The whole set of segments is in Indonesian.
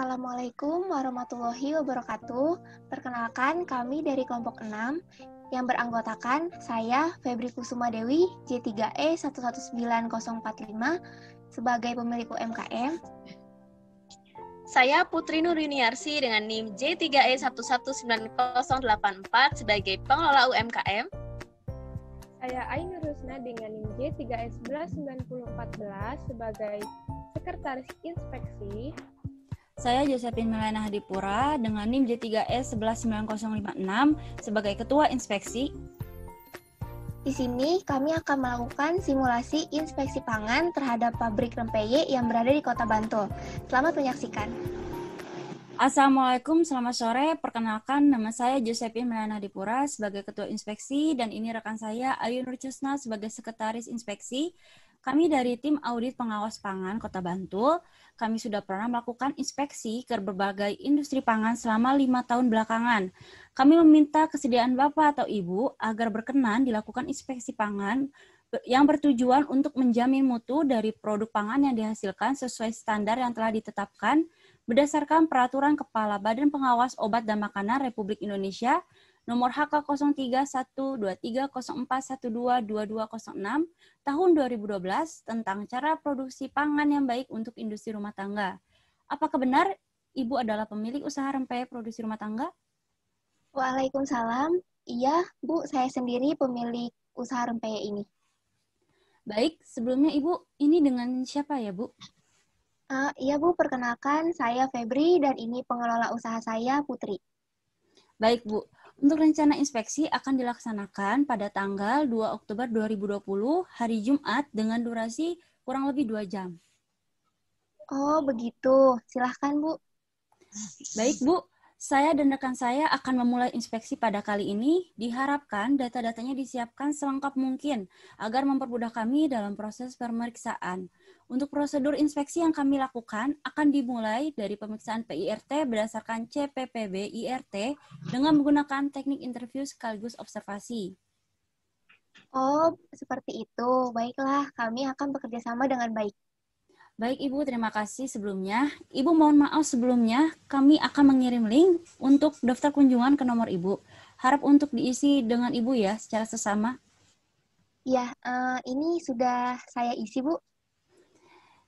Assalamualaikum warahmatullahi wabarakatuh. Perkenalkan, kami dari kelompok 6 yang beranggotakan saya, Febri Kusuma Dewi, J3E 119045, sebagai pemilik UMKM. Saya Putri Nur Yuniarsi dengan NIM J3E 119084 sebagai pengelola UMKM. Saya Ainur Rusna dengan NIM J3E 119014 sebagai Sekretaris Inspeksi. Saya Josephine Melena Hadipura dengan NIM J3E 119056 sebagai Ketua Inspeksi. Di sini kami akan melakukan simulasi inspeksi pangan terhadap pabrik rempeyek yang berada di Kota Bantul. Selamat menyaksikan. Assalamualaikum, selamat sore. Perkenalkan, nama saya Josephine Melena Hadipura sebagai Ketua Inspeksi dan ini rekan saya Ayu Nur Chusna sebagai Sekretaris Inspeksi. Kami dari tim audit pengawas pangan Kota Bantul. Kami sudah pernah melakukan inspeksi ke berbagai industri pangan selama 5 tahun belakangan. Kami meminta kesediaan Bapak atau Ibu agar berkenan dilakukan inspeksi pangan yang bertujuan untuk menjamin mutu dari produk pangan yang dihasilkan sesuai standar yang telah ditetapkan berdasarkan Peraturan Kepala Badan Pengawas Obat dan Makanan Republik Indonesia nomor HK 03123041222206 tahun 2012 tentang cara produksi pangan yang baik untuk industri rumah tangga. Apakah benar Ibu adalah pemilik usaha rempeyek produksi rumah tangga? Waalaikumsalam. Iya, Bu, saya sendiri pemilik usaha rempeyek ini. Baik, sebelumnya Ibu, ini dengan siapa ya, Bu? Iya, Bu, perkenalkan saya Febri dan ini pengelola usaha saya, Putri. Baik, Bu. Untuk rencana inspeksi akan dilaksanakan pada tanggal 2 Oktober 2020, hari Jumat, dengan durasi kurang lebih 2 jam. Oh, begitu. Silahkan, Bu. Baik, Bu. Saya dan rekan saya akan memulai inspeksi pada kali ini. Diharapkan data-datanya disiapkan selengkap mungkin agar mempermudah kami dalam proses pemeriksaan. Untuk prosedur inspeksi yang kami lakukan akan dimulai dari pemeriksaan PIRT berdasarkan CPPB IRT dengan menggunakan teknik interview sekaligus observasi. Oh, seperti itu. Baiklah, kami akan bekerja sama dengan baik. Baik Ibu, terima kasih sebelumnya. Ibu mohon maaf sebelumnya, kami akan mengirim link untuk daftar kunjungan ke nomor Ibu. Harap untuk diisi dengan Ibu ya, secara sesama. Ya, ini sudah saya isi, Bu.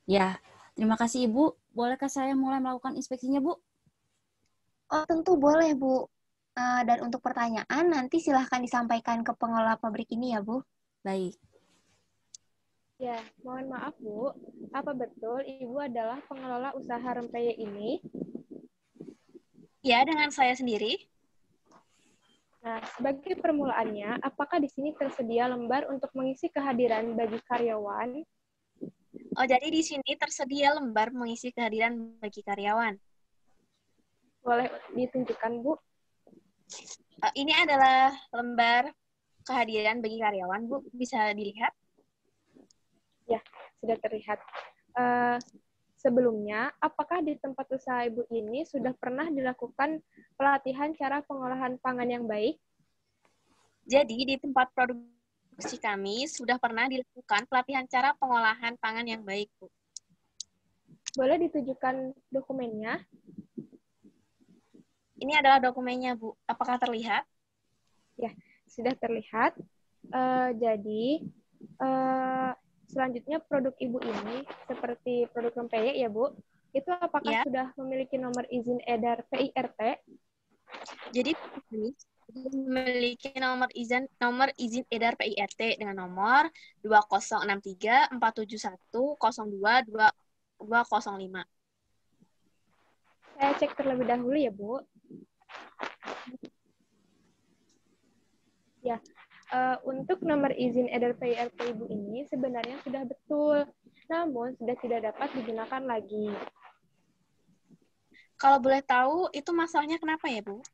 Ya, terima kasih Ibu. Bolehkah saya mulai melakukan inspeksinya, Bu? Oh, tentu boleh, Bu. Dan untuk pertanyaan, nanti silahkan disampaikan ke pengelola pabrik ini ya, Bu. Baik. Ya, mohon maaf Bu, apa betul Ibu adalah pengelola usaha rempeyek ini? Ya, dengan saya sendiri. Nah, sebagai permulaannya, apakah di sini tersedia lembar untuk mengisi kehadiran bagi karyawan? Oh, jadi di sini tersedia lembar mengisi kehadiran bagi karyawan. Boleh ditunjukkan, Bu? Ini adalah lembar kehadiran bagi karyawan, Bu. Bisa dilihat? Ya, sudah terlihat. Sebelumnya, apakah di tempat usaha Ibu ini sudah pernah dilakukan pelatihan cara pengolahan pangan yang baik? Jadi, di tempat produksi kami sudah pernah dilakukan pelatihan cara pengolahan pangan yang baik, Bu. Boleh ditunjukkan dokumennya? Ini adalah dokumennya, Bu. Apakah terlihat? Ya, sudah terlihat. Jadi, selanjutnya produk Ibu ini, seperti produk rempeyek ya Bu, itu apakah Ya. sudah memiliki nomor izin edar PIRT? Jadi, ini memiliki nomor izin edar PIRT dengan nomor 206347102205. Saya cek terlebih dahulu ya Bu. Ya, untuk nomor izin edar PIRT Ibu ini sebenarnya sudah betul, namun sudah tidak dapat digunakan lagi. Kalau boleh tahu, itu masalahnya kenapa ya, Bu?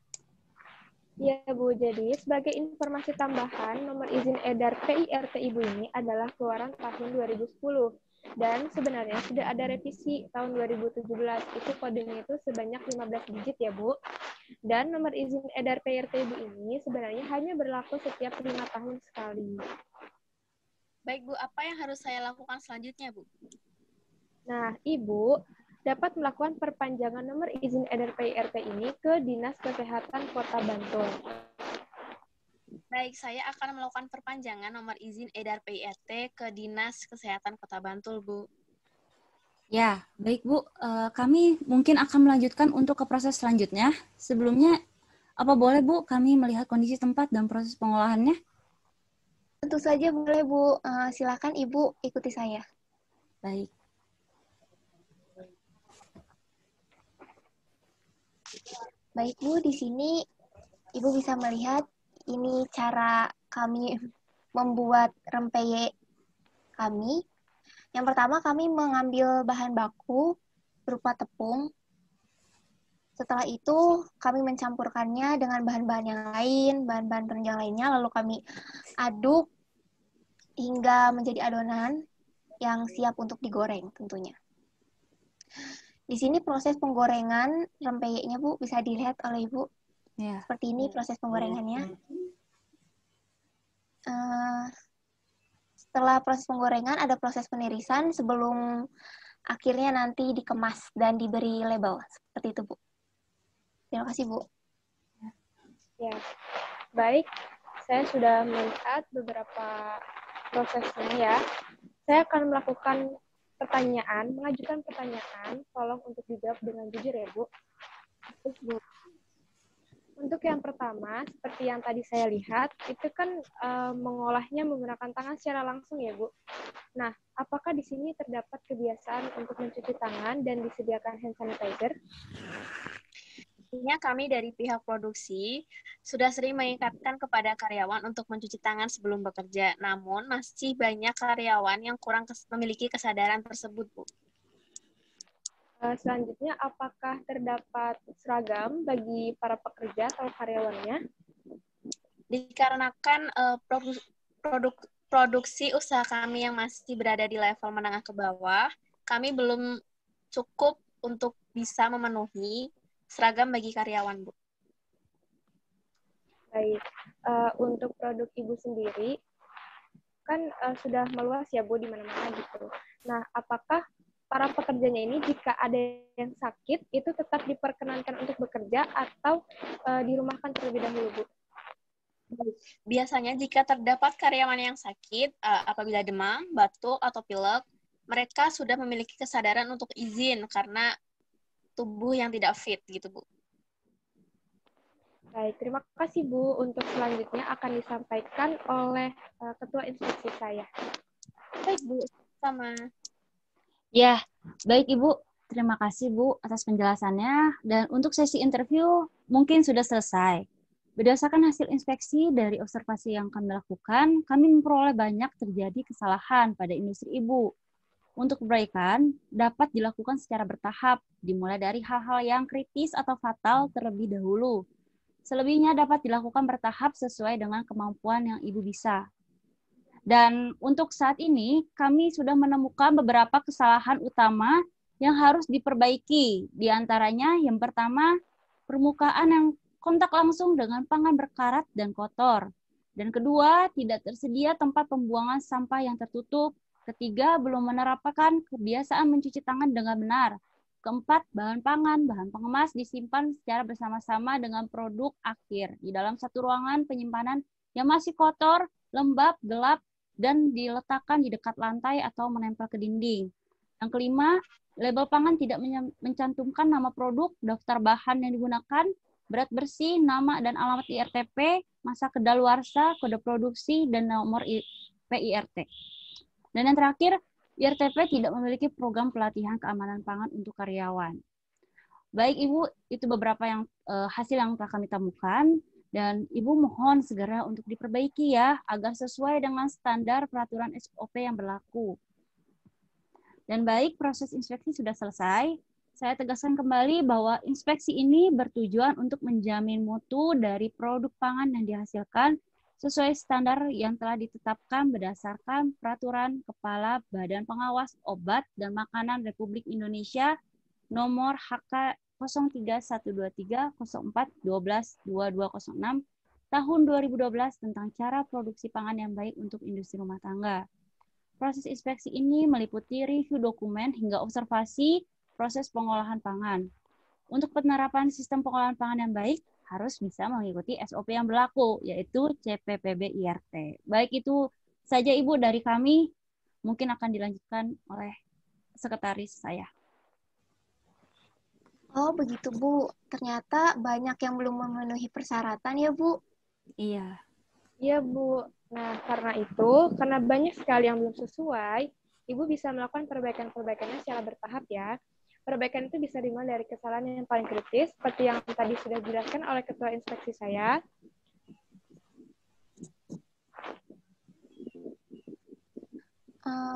Ya Bu, jadi sebagai informasi tambahan, nomor izin edar PIRT Ibu ini adalah keluaran tahun 2010. Dan sebenarnya sudah ada revisi tahun 2017, itu kodenya itu sebanyak 15 digit ya Bu. Dan nomor izin edar PIRT Ibu ini sebenarnya hanya berlaku setiap 5 tahun sekali. Baik Bu, apa yang harus saya lakukan selanjutnya Bu? Nah Ibu, dapat melakukan perpanjangan nomor izin edar PIRT ini ke Dinas Kesehatan Kota Bantul. Baik, saya akan melakukan perpanjangan nomor izin edar PIRT ke Dinas Kesehatan Kota Bantul, Bu. Ya, baik Bu. Kami mungkin akan melanjutkan untuk ke proses selanjutnya. Sebelumnya, apa boleh Bu kami melihat kondisi tempat dan proses pengolahannya? Tentu saja boleh, Bu. Silakan Ibu ikuti saya. Baik. Baik, Bu. Di sini Ibu bisa melihat ini cara kami membuat rempeyek kami. Yang pertama, kami mengambil bahan baku berupa tepung. Setelah itu, kami mencampurkannya dengan bahan-bahan yang lain, bahan-bahan penunjang lainnya, lalu kami aduk hingga menjadi adonan yang siap untuk digoreng tentunya. Di sini proses penggorengan rempeyeknya, Bu, bisa dilihat oleh Ibu. Ya. Seperti ini proses penggorengannya. Setelah proses penggorengan, ada proses penirisan sebelum akhirnya nanti dikemas dan diberi label. Seperti itu, Bu. Terima kasih, Bu. Ya, baik. Saya sudah melihat beberapa prosesnya ya. Saya akan melakukan mengajukan pertanyaan. Tolong untuk dijawab dengan jujur ya, Bu. Untuk yang pertama, seperti yang tadi saya lihat, itu kan mengolahnya menggunakan tangan secara langsung ya, Bu. Nah, apakah di sini terdapat kebiasaan untuk mencuci tangan dan disediakan hand sanitizer? Tentunya kami dari pihak produksi sudah sering mengingatkan kepada karyawan untuk mencuci tangan sebelum bekerja. Namun, masih banyak karyawan yang kurang memiliki kesadaran tersebut, Bu. Selanjutnya, apakah terdapat seragam bagi para pekerja atau karyawannya? Dikarenakan produksi usaha kami yang masih berada di level menengah ke bawah, kami belum cukup untuk bisa memenuhi seragam bagi karyawan, Bu. Baik, untuk produk Ibu sendiri, kan sudah meluas ya, Bu, di mana-mana gitu. Nah, apakah para pekerjanya ini jika ada yang sakit, itu tetap diperkenankan untuk bekerja atau dirumahkan terlebih dahulu, Bu? Biasanya jika terdapat karyawan yang sakit, apabila demam, batuk, atau pilek, mereka sudah memiliki kesadaran untuk izin karena tubuh yang tidak fit, gitu, Bu. Baik, terima kasih, Bu. Untuk selanjutnya akan disampaikan oleh Ketua Inspeksi saya. Baik, Bu. Sama. Ya, baik Ibu. Terima kasih Bu atas penjelasannya. Dan untuk sesi interview mungkin sudah selesai. Berdasarkan hasil inspeksi dari observasi yang kami lakukan, kami memperoleh banyak terjadi kesalahan pada industri Ibu. Untuk perbaikan dapat dilakukan secara bertahap, dimulai dari hal-hal yang kritis atau fatal terlebih dahulu. Selebihnya dapat dilakukan bertahap sesuai dengan kemampuan yang Ibu bisa. Dan untuk saat ini, kami sudah menemukan beberapa kesalahan utama yang harus diperbaiki. Di antaranya, yang pertama, permukaan yang kontak langsung dengan pangan berkarat dan kotor. Dan kedua, tidak tersedia tempat pembuangan sampah yang tertutup. Ketiga, belum menerapkan kebiasaan mencuci tangan dengan benar. Keempat, bahan pangan, bahan pengemas disimpan secara bersama-sama dengan produk akhir di dalam satu ruangan penyimpanan yang masih kotor, lembab, gelap, dan diletakkan di dekat lantai atau menempel ke dinding. Yang kelima, label pangan tidak mencantumkan nama produk, daftar bahan yang digunakan, berat bersih, nama dan alamat IRTP, masa kedaluarsa, kode produksi, dan nomor PIRT. Dan yang terakhir, IRTP tidak memiliki program pelatihan keamanan pangan untuk karyawan. Baik Ibu, itu beberapa hasil yang telah kami temukan. Dan Ibu mohon segera untuk diperbaiki ya, agar sesuai dengan standar peraturan SOP yang berlaku. Dan baik, proses inspeksi sudah selesai. Saya tegaskan kembali bahwa inspeksi ini bertujuan untuk menjamin mutu dari produk pangan yang dihasilkan sesuai standar yang telah ditetapkan berdasarkan Peraturan Kepala Badan Pengawas Obat dan Makanan Republik Indonesia nomor HK 0312304122206 tahun 2012 tentang cara produksi pangan yang baik untuk industri rumah tangga. Proses inspeksi ini meliputi review dokumen hingga observasi proses pengolahan pangan. Untuk penerapan sistem pengolahan pangan yang baik, harus bisa mengikuti SOP yang berlaku, yaitu CPPB IRT. Baik, itu saja Ibu dari kami. Mungkin akan dilanjutkan oleh sekretaris saya. Oh, begitu, Bu. Ternyata banyak yang belum memenuhi persyaratan ya, Bu. Iya. Iya, Bu. Nah, karena banyak sekali yang belum sesuai, Ibu bisa melakukan perbaikan-perbaikannya secara bertahap ya. Perbaikan itu bisa dimulai dari kesalahan yang paling kritis, seperti yang tadi sudah dijelaskan oleh Ketua Inspeksi saya.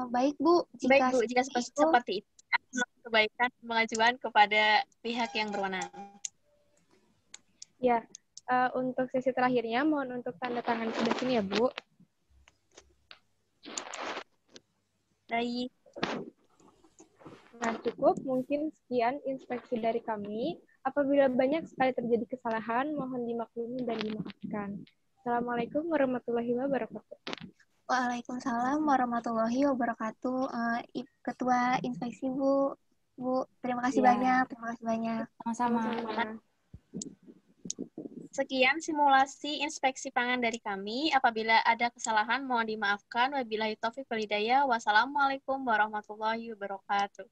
Baik, Bu. Baik, Bu. Jika seperti itu, kebaikan pengajuan kepada pihak yang berwenang. Ya, untuk sesi terakhirnya, mohon untuk tanda tangan sebelah sini ya, Bu. Baik. Nah, cukup. Mungkin sekian inspeksi dari kami. Apabila banyak sekali terjadi kesalahan, mohon dimaklumi dan dimaafkan. Assalamualaikum warahmatullahi wabarakatuh. Waalaikumsalam warahmatullahi wabarakatuh. Ketua Inspeksi, Bu. Bu, terima kasih banyak. Terima kasih banyak. Sama-sama. Sekian simulasi inspeksi pangan dari kami. Apabila ada kesalahan, mohon dimaafkan. Wabillahi taufiq wal hidayah. Wassalamualaikum warahmatullahi wabarakatuh.